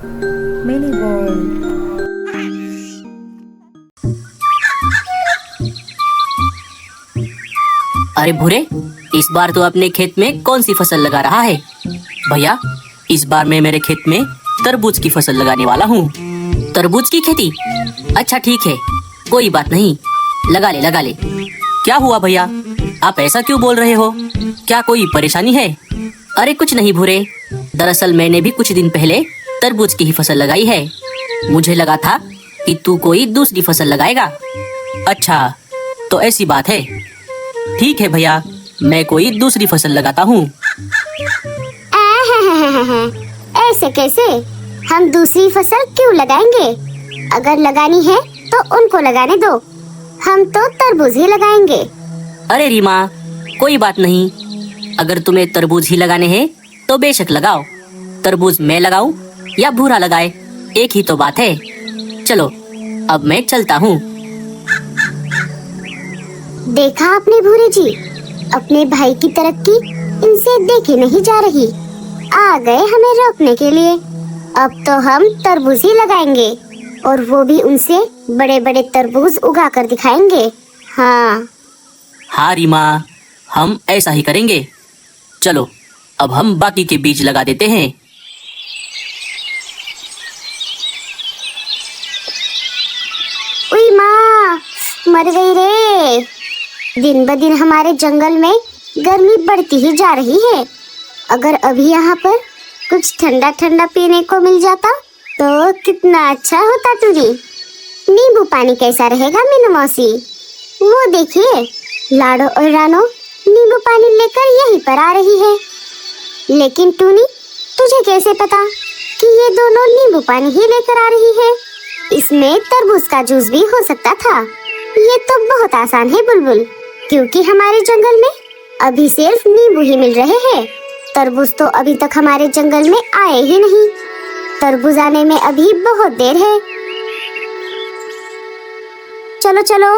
Mini ball. अरे भूरे, इस बार तो अपने खेत में कौन सी फसल लगा रहा है? भैया, इस बार मैं मेरे खेत में तरबूज की फसल लगाने वाला हूँ। तरबूज की खेती? अच्छा ठीक है, कोई बात नहीं, लगा ले लगा ले। क्या हुआ भैया, आप ऐसा क्यों बोल रहे हो? क्या कोई परेशानी है? अरे कुछ नहीं भूरे, दरअसल मैंने भी कुछ दिन पहले तरबूज की ही फसल लगाई है। मुझे लगा था कि तू कोई दूसरी फसल लगाएगा। अच्छा, तो ऐसी बात है। ठीक है भैया, मैं कोई दूसरी फसल लगाता हूँ। ऐसे कैसे? हम दूसरी फसल क्यों लगाएंगे? अगर लगानी है तो उनको लगाने दो, हम तो तरबूज ही लगाएंगे। अरे रीमा, कोई बात नहीं, अगर तुम्हें तरबूज ही लगाने हैं तो बेशक लगाओ। तरबूज मैं लगाऊं या भूरा लगाए, एक ही तो बात है। चलो अब मैं चलता हूँ। देखा आपने भूरे जी, अपने भाई की तरक्की इनसे देखी नहीं जा रही। आ गए हमें रोकने के लिए। अब तो हम तरबूज ही लगाएंगे और वो भी उनसे बड़े बड़े तरबूज उगा कर दिखाएंगे। हाँ रीमा, हम ऐसा ही करेंगे। चलो अब हम बाकी के बीज लगा देते हैं। उई माँ, मर गई रे। दिन ब दिन हमारे जंगल में गर्मी बढ़ती ही जा रही है। अगर अभी यहाँ पर कुछ ठंडा ठंडा पीने को मिल जाता तो कितना अच्छा होता। टूरी, नींबू पानी कैसा रहेगा मीनू मौसी? वो देखिए, लाडो और रानो नींबू पानी लेकर यहीं पर आ रही है। लेकिन टूनी, तुझे कैसे पता कि ये दोनों नींबू पानी ही लेकर आ रही है? इसमें तरबूज का जूस भी हो सकता था। ये तो बहुत आसान है बुलबुल, क्योंकि हमारे जंगल में अभी सिर्फ नींबू ही मिल रहे हैं। तरबूज तो अभी तक हमारे जंगल में आए ही नहीं। तरबूज आने में अभी बहुत देर है। चलो चलो,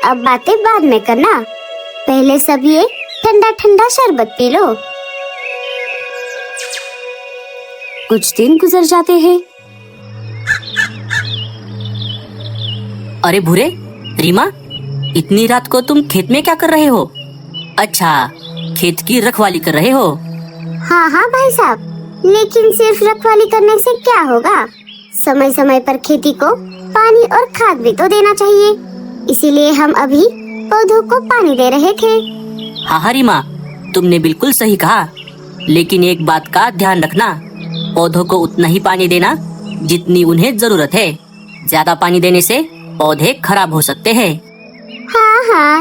अब बातें बाद में करना, पहले सब ये ठंडा ठंडा शरबत पी लो। कुछ दिन गुजर जाते हैं। अरे भूरे, रीमा, इतनी रात को तुम खेत में क्या कर रहे हो? अच्छा, खेत की रखवाली कर रहे हो? हाँ हाँ भाई साहब, लेकिन सिर्फ रखवाली करने से क्या होगा? समय समय पर खेती को पानी और खाद भी तो देना चाहिए। इसीलिए हम अभी पौधों को पानी दे रहे थे। हाँ हाँ रीमा, तुमने बिल्कुल सही कहा, लेकिन एक बात का ध्यान रखना, पौधों को उतना ही पानी देना जितनी उन्हें जरूरत है। ज्यादा पानी देने से पौधे खराब हो सकते हैं। हाँ हाँ,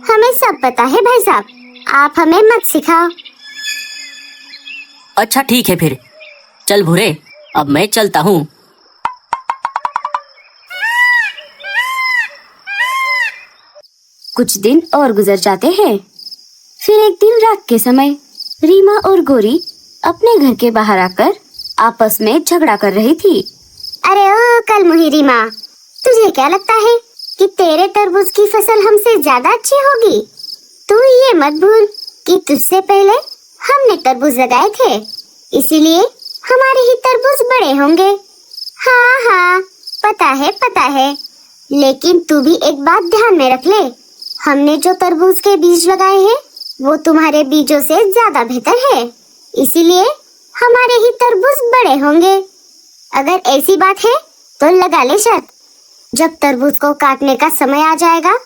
हमें सब पता है भाई साहब, आप हमें मत सिखाओ। अच्छा ठीक है फिर, चल भूरे, अब मैं चलता हूँ। कुछ दिन और गुजर जाते हैं। फिर एक दिन रात के समय रीमा और गोरी अपने घर के बाहर आकर आपस में झगड़ा कर रही थी। अरे ओ कल मुही रीमा, तुझे क्या लगता है कि तेरे तरबूज की फसल हमसे ज्यादा अच्छी होगी? तू ये मत भूल कि तुझसे पहले हमने तरबूज लगाए थे, इसीलिए हमारे ही तरबूज बड़े होंगे। हाँ हाँ, पता है, लेकिन तू भी एक बात ध्यान में रख ले, हमने जो तरबूज के बीज लगाए हैं वो तुम्हारे बीजों से ज्यादा बेहतर है, इसीलिए हमारे ही तरबूज बड़े होंगे। अगर ऐसी बात है तो लगा ले शर्त, जब तरबूज को काटने का समय आ जाएगा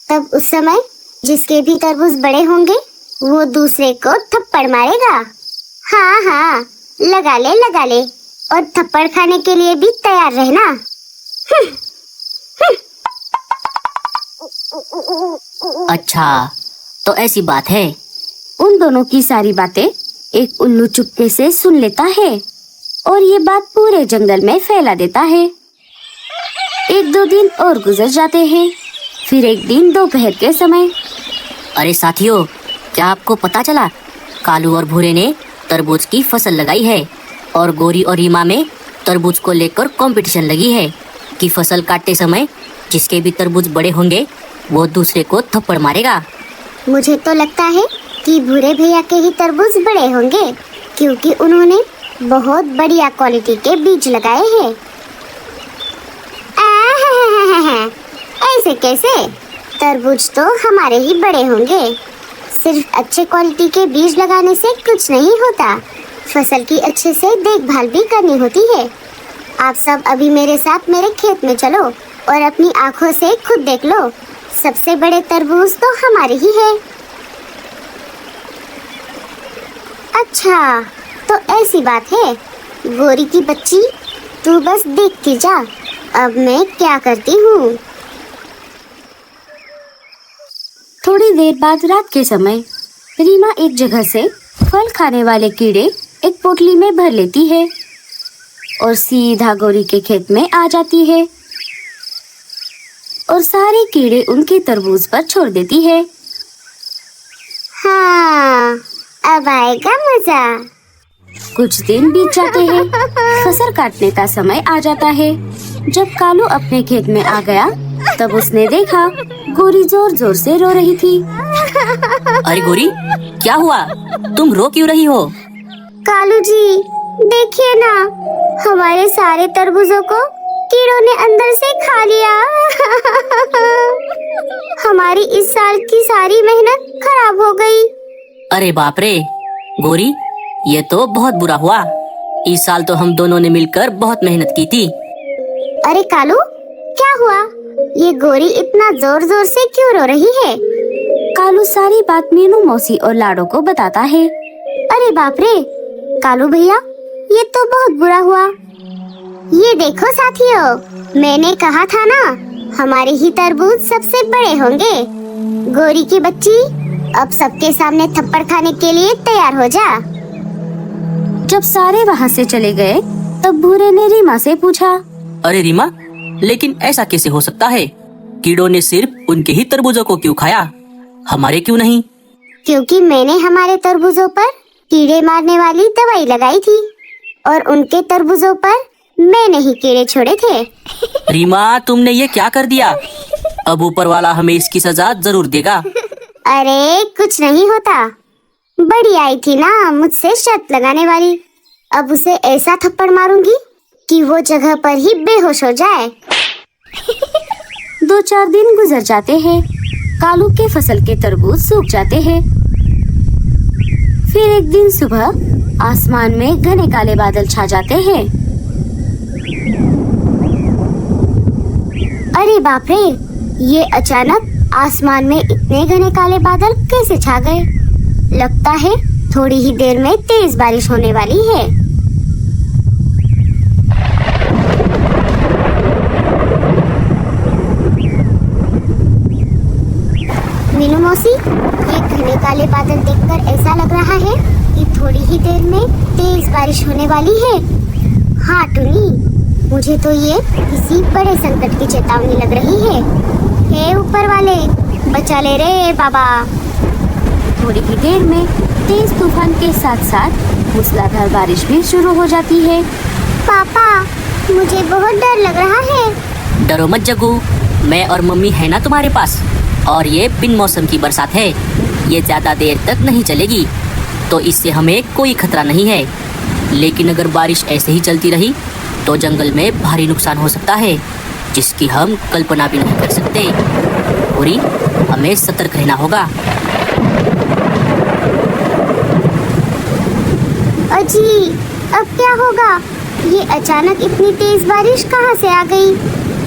तब उस समय जिसके भी तरबूज बड़े होंगे वो दूसरे को थप्पड़ मारेगा। हाँ हाँ, लगा ले और थप्पड़ खाने के लिए भी तैयार रहना। अच्छा, तो ऐसी बात है। उन दोनों की सारी बातें एक उल्लू चुपके से सुन लेता है और ये बात पूरे जंगल में फैला देता है। एक दो दिन और गुजर जाते हैं। फिर एक दिन दोपहर के समय। अरे साथियों, क्या आपको पता चला? कालू और भूरे ने तरबूज की फसल लगाई है और गोरी और रीमा में तरबूज को लेकर कंपटीशन लगी है कि फसल काटते समय जिसके भी तरबूज बड़े होंगे वो दूसरे को थप्पड़ मारेगा। मुझे तो लगता है कि भूरे भैया के ही तरबूज बड़े होंगे, क्योंकि उन्होंने बहुत बढ़िया क्वालिटी के बीज लगाए हैं। ऐसे कैसे? तरबूज तो हमारे ही बड़े होंगे। सिर्फ अच्छे क्वालिटी के बीज लगाने से कुछ नहीं होता, फसल की अच्छे से देखभाल भी करनी होती है। आप सब अभी मेरे साथ मेरे खेत में चलो और अपनी आंखों से खुद देख लो। सबसे बड़े तरबूज तो हमारे ही है। अच्छा, तो ऐसी बात है। गोरी की बच्ची, तू बस देख के जा, अब मैं क्या करती हूँ। थोड़ी देर बाद रात के समय रीमा एक जगह से फल खाने वाले कीड़े एक पोटली में भर लेती है और सीधा गोरी के खेत में आ जाती है और सारे कीड़े उनके तरबूज पर छोड़ देती है। हाँ, अब आएगा मजा। कुछ दिन बीत जाते हैं। फसल काटने का समय आ जाता है। जब कालू अपने खेत में आ गया तब उसने देखा गोरी जोर जोर से रो रही थी। अरे गोरी, क्या हुआ? तुम रो क्यों रही हो? कालू जी, देखिए ना, हमारे सारे तरबूजों को कीड़ों ने अंदर से खा लिया। हमारी इस साल की सारी मेहनत खराब हो गई। अरे बाप रे गोरी, ये तो बहुत बुरा हुआ। इस साल तो हम दोनों ने मिलकर बहुत मेहनत की थी। अरे कालू, क्या हुआ? ये गोरी इतना जोर जोर से क्यों रो रही है? कालू सारी बात मीनू मौसी और लाडो को बताता है। अरे बाप रे कालू भैया, ये तो बहुत बुरा हुआ। ये देखो साथियों, मैंने कहा था ना, हमारे ही तरबूज सबसे बड़े होंगे। गोरी की बच्ची, अब सबके सामने थप्पड़ खाने के लिए तैयार हो जा। जब सारे वहाँ से चले गए तब भूरे ने रीमा से पूछा। अरे रीमा, लेकिन ऐसा कैसे हो सकता है? कीड़ों ने सिर्फ उनके ही तरबूजों को क्यों खाया, हमारे क्यों नहीं? क्योंकि मैंने हमारे तरबूजों पर कीड़े मारने वाली दवाई लगाई थी और उनके तरबूजों पर मैंने ही कीड़े छोड़े थे। रीमा, तुमने ये क्या कर दिया? अब ऊपर वाला हमें इसकी सजा जरूर देगा। अरे कुछ नहीं होता, बड़ी आई थी ना मुझसे शर्त लगाने वाली। अब उसे ऐसा थप्पड़ मारूंगी कि वो जगह पर ही बेहोश हो जाए। 2-4 दिन गुजर जाते हैं। कालू के फसल के तरबूज सूख जाते हैं। फिर एक दिन सुबह आसमान में घने काले बादल छा जाते हैं। अरे बाप रे, ये अचानक आसमान में इतने घने काले बादल कैसे छा गए? लगता है थोड़ी ही देर में तेज बारिश होने वाली है। मीनू मौसी, ये घने काले बादल देखकर ऐसा लग रहा है कि थोड़ी ही देर में तेज बारिश होने वाली है। हाँ टुनी, मुझे तो ये किसी बड़े संकट की चेतावनी लग रही है। हे ऊपर वाले, बचा ले रे बाबा। थोड़ी ही देर में तेज तूफान के साथ साथ मूसलाधार बारिश भी शुरू हो जाती है। पापा, मुझे बहुत डर लग रहा है। डरो मत जग्गू, मैं और मम्मी है ना तुम्हारे पास। और ये बिन मौसम की बरसात है, ये ज्यादा देर तक नहीं चलेगी, तो इससे हमें कोई खतरा नहीं है। लेकिन अगर बारिश ऐसे ही चलती रही तो जंगल में भारी नुकसान हो सकता है, जिसकी हम कल्पना भी नहीं कर सकते। पूरी हमें सतर्क रहना होगा। अजी, अब क्या होगा? ये अचानक इतनी तेज बारिश कहाँ से आ गई?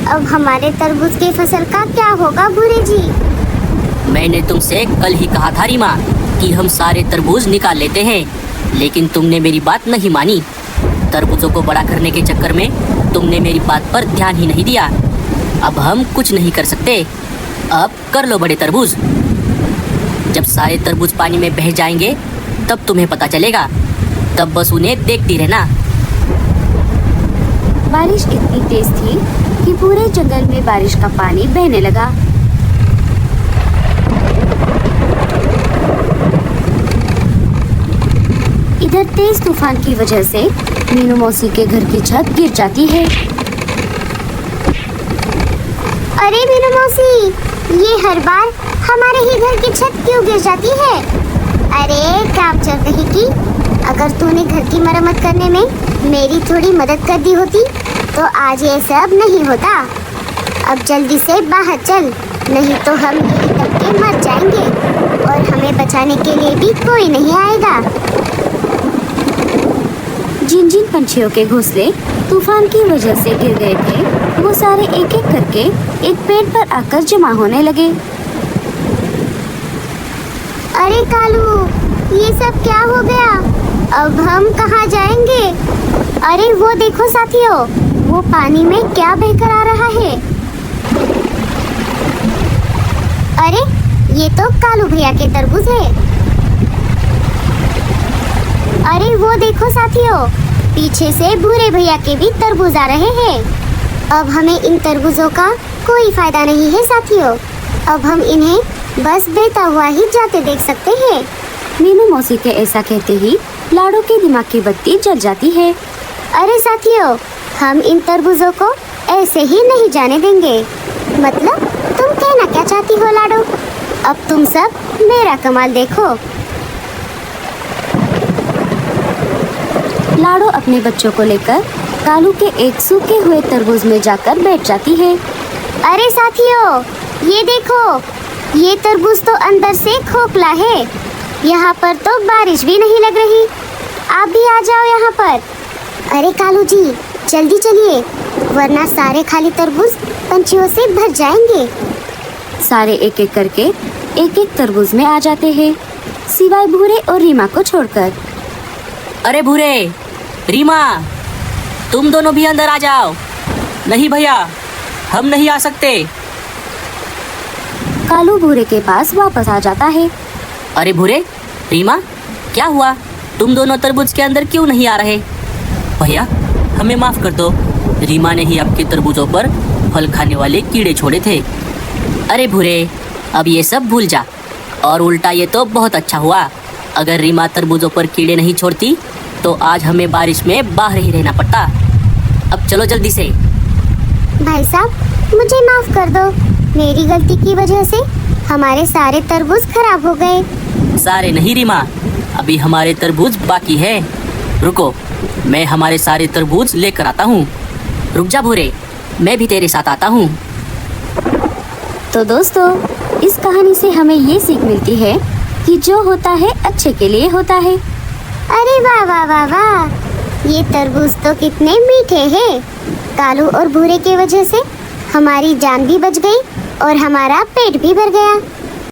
अब हमारे तरबूज के फसल का क्या होगा भूरे जी? मैंने तुमसे कल ही कहा था रीमा कि हम सारे तरबूज निकाल लेते हैं, लेकिन तुमने मेरी बात नहीं मानी। तरबूजों को बड़ा करने के चक्कर में तुमने मेरी बात पर ध्यान ही नहीं दिया। अब हम कुछ नहीं कर सकते। अब कर लो बड़े तरबूज। जब सारे तरबूज पानी में बह जाएंगे तब तुम्हें पता चलेगा, तब बस उन्हें देखती रहना। बारिश इतनी तेज थी कि पूरे जंगल में बारिश का पानी बहने लगा। इधर तेज तूफान की वजह से मीनू मौसी के घर की छत गिर जाती है। अरे मीनू मौसी, ये हर बार हमारे ही घर की छत क्यों गिर जाती है? अरे काम चल रही की, अगर तूने घर की मरम्मत करने में मेरी थोड़ी मदद कर दी होती तो आज ये सब नहीं होता। अब जल्दी से बाहर चल, नहीं तो हम यहीं दब के मर जाएंगे और हमें बचाने के लिए भी कोई नहीं आएगा। जिन जिन पंछियों के घोंसले तूफान की वजह से गिर गए थे, वो सारे एक एक करके एक पेड़ पर आकर जमा होने लगे। अरे कालू, ये सब क्या हो गया? अब हम कहाँ जाएंगे? अरे वो देखो साथियों, वो पानी में क्या बहकर आ रहा है? अरे ये तो कालू भैया के तरबूज है। अरे वो देखो साथियों, पीछे से भूरे भैया के भी तरबूज आ रहे हैं। अब हमें इन तरबूजों का कोई फायदा नहीं है साथियों, अब हम इन्हें बस बहता हुआ ही जाते देख सकते हैं। मीनू मौसी के ऐसा कहते ही लाडो के दिमाग की बत्ती जल जाती है। अरे साथियों, हम इन तरबूजों को ऐसे ही नहीं जाने देंगे। मतलब तुम कहना क्या चाहती हो लाडो? अब तुम सब मेरा कमाल देखो। लाडो अपने बच्चों को लेकर कालू के एक सूखे हुए तरबूज में जाकर बैठ जाती है। अरे साथियों, ये देखो, ये तरबूज तो अंदर से खोखला है। यहाँ पर तो बारिश भी नहीं लग रही। आप भी आ जाओ यहाँ पर। अरे कालू जी, जल्दी चलिए, वरना सारे खाली तरबूज पंछियों से भर जाएंगे। सारे एक एक करके एक एक तरबूज में आ जाते हैं, सिवाय भूरे और रीमा को छोड़कर। अरे भूरे, रीमा, तुम दोनों भी अंदर आ जाओ। नहीं भैया, हम नहीं आ सकते। कालू भूरे के पास वापस आ जाता है। अरे भूरे, रीमा, क्या हुआ? तुम दोनों तरबूज के अंदर क्यों नहीं आ रहे? भैया, हमें माफ कर दो, रीमा ने ही आपके तरबूजों पर फल खाने वाले कीड़े छोड़े थे। अरे भूरे, अब ये सब भूल जा, और उल्टा ये तो बहुत अच्छा हुआ। अगर रीमा तरबूजों पर कीड़े नहीं छोड़ती तो आज हमें बारिश में बाहर ही रहना पड़ता। अब चलो जल्दी से। भाई साहब, मुझे माफ कर दो, मेरी गलती की वजह से हमारे सारे तरबूज खराब हो गए। सारे नहीं रीमा, अभी हमारे तरबूज बाकी है। रुको, मैं हमारे सारे तरबूज लेकर आता हूँ। रुक जा भूरे, मैं भी तेरे साथ आता हूँ। तो दोस्तों, इस कहानी से हमें ये सीख मिलती है कि जो होता है अच्छे के लिए होता है। अरे वाह वाह वाह वाह, ये तरबूज तो कितने मीठे हैं। कालू और भूरे की वजह से हमारी जान भी बच गई और हमारा पेट भी भर गया।